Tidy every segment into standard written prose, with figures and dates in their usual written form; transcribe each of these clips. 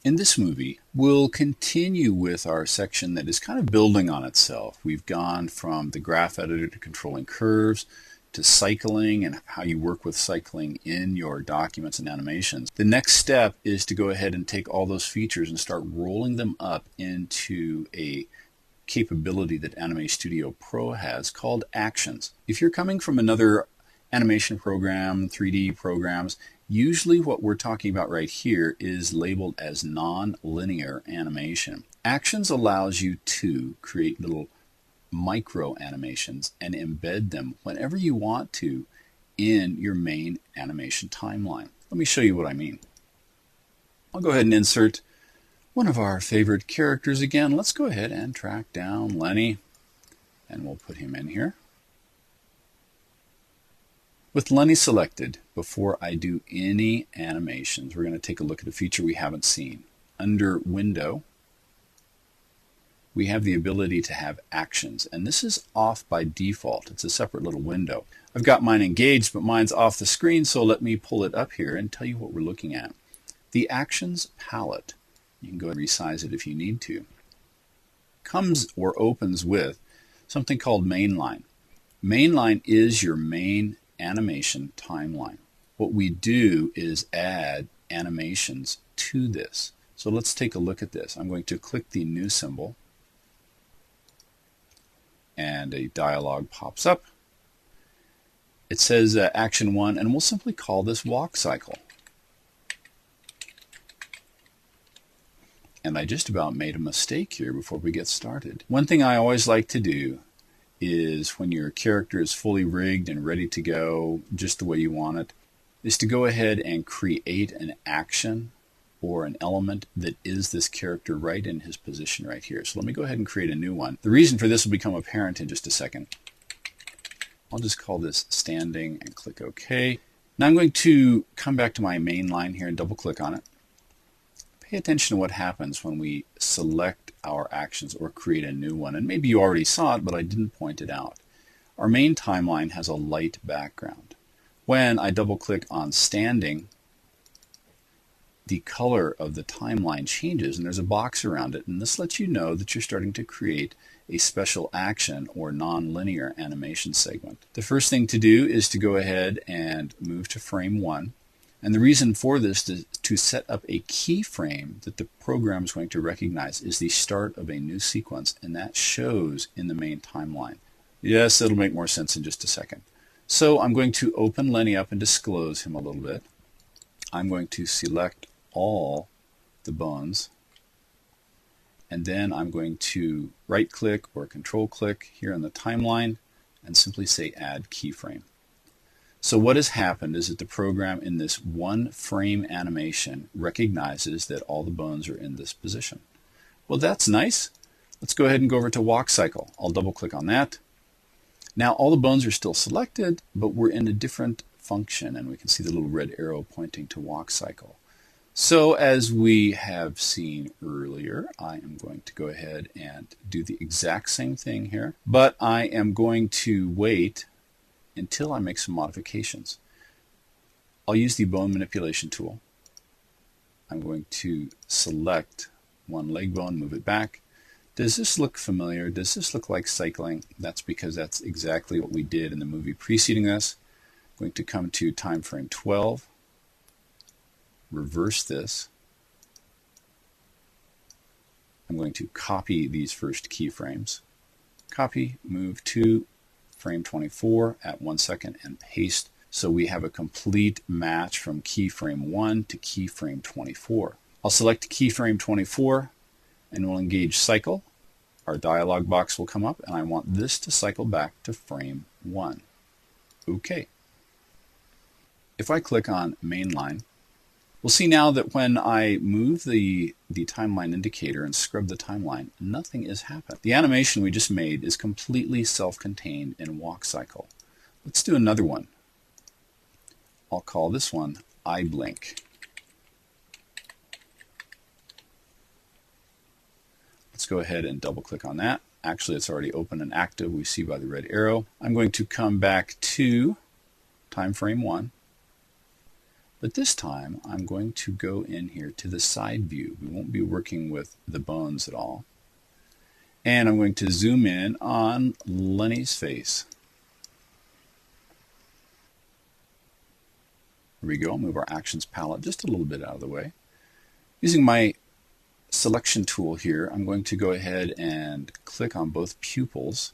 In this movie, we'll continue with our section that is kind of building on itself. We've gone from the graph editor to controlling curves to cycling and how you work with cycling in your documents and animations. The next step is to go ahead and take all those features and start rolling them up into a capability that Animation Studio Pro has called Actions. If you're coming from another animation program, 3D programs, usually what we're talking about right here is labeled as non-linear animation. Actions allows you to create little micro animations and embed them whenever you want to in your main animation timeline. Let me show you what I mean. I'll go ahead and insert one of our favorite characters again. Let's go ahead and track down Lenny, and we'll put him in here. With Lenny selected, before I do any animations, we're going to take a look at a feature we haven't seen. Under Window, we have the ability to have actions, and this is off by default. It's a separate little window. I've got mine engaged, but mine's off the screen, so let me pull it up here and tell you what we're looking at. The Actions palette, you can go and resize it if you need to, comes or opens with something called Mainline. Mainline is your main animation timeline. What we do is add animations to this. So let's take a look at this. I'm going to click the new symbol, and a dialog pops up. It says Action 1, and we'll simply call this Walk Cycle. And I just about made a mistake here before we get started. One thing I always like to do is when your character is fully rigged and ready to go just the way you want it, is to go ahead and create an action or an element that is this character right in his position right here. So let me go ahead and create a new one. The reason for this will become apparent in just a second. I'll just call this standing and click OK. Now I'm going to come back to my main line here and double click on it. Pay attention to what happens when we select our actions or create a new one. And maybe you already saw it, but I didn't point it out. Our main timeline has a light background. When I double click on standing, the color of the timeline changes and there's a box around it, and this lets you know that you're starting to create a special action or non-linear animation segment. The first thing to do is to go ahead and move to frame 1. And the reason for this is to set up a keyframe that the program is going to recognize is the start of a new sequence, and that shows in the main timeline. Yes, it'll make more sense in just a second. So I'm going to open Lenny up and disclose him a little bit. I'm going to select all the bones, and then I'm going to right click or control click here on the timeline and simply say add keyframe. So what has happened is that the program in this one frame animation recognizes that all the bones are in this position. Well, that's nice. Let's go ahead and go over to Walk Cycle. I'll double click on that. Now all the bones are still selected, but we're in a different function, and we can see the little red arrow pointing to Walk Cycle. So as we have seen earlier, I am going to go ahead and do the exact same thing here, but I am going to wait until I make some modifications. I'll use the bone manipulation tool. I'm going to select one leg bone, move it back. Does this look familiar? Does this look like cycling? That's because that's exactly what we did in the movie preceding this. I'm going to come to time frame 12, reverse this. I'm going to copy these first keyframes. Copy, move to frame 24 at 1 second and paste, so we have a complete match from keyframe 1 to keyframe 24. I'll select keyframe 24 and we'll engage cycle. Our dialog box will come up, and I want this to cycle back to frame 1. OK. If I click on mainline, we'll see now that when I move the timeline indicator and scrub the timeline, nothing is happening. The animation we just made is completely self-contained in Walk Cycle. Let's do another one. I'll call this one Eye Blink. Let's go ahead and double click on that. Actually, it's already open and active, we see by the red arrow. I'm going to come back to time frame 1. But this time I'm going to go in here to the side view. We won't be working with the bones at all. And I'm going to zoom in on Lenny's face. Here we go. I'll move our actions palette just a little bit out of the way. Using my selection tool here, I'm going to go ahead and click on both pupils.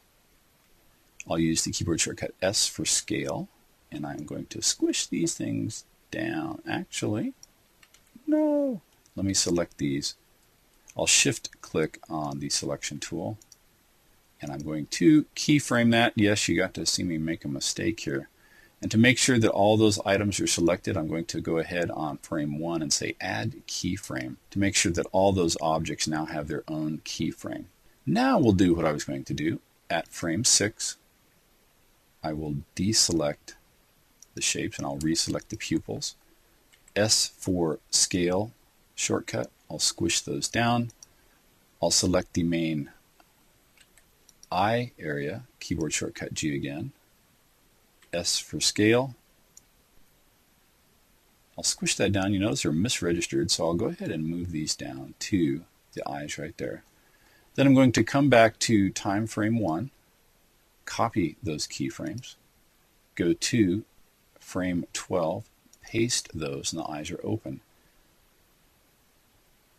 I'll use the keyboard shortcut S for scale, and I'm going to squish these things down. Actually, no. Let me select these. I'll shift click on the selection tool, and I'm going to keyframe that. Yes, you got to see me make a mistake here. And to make sure that all those items are selected, I'm going to go ahead on frame 1 and say add keyframe to make sure that all those objects now have their own keyframe. Now we'll do what I was going to do. At frame 6, I will deselect the shapes and I'll reselect the pupils. S for scale shortcut, I'll squish those down. I'll select the main eye area, keyboard shortcut G again. S for scale. I'll squish that down. You notice they're misregistered, so I'll go ahead and move these down to the eyes right there. Then I'm going to come back to time frame 1, copy those keyframes, go to frame 12, paste those, and the eyes are open,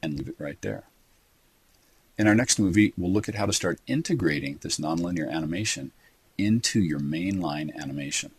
and leave it right there. In our next movie, we'll look at how to start integrating this nonlinear animation into your mainline animation.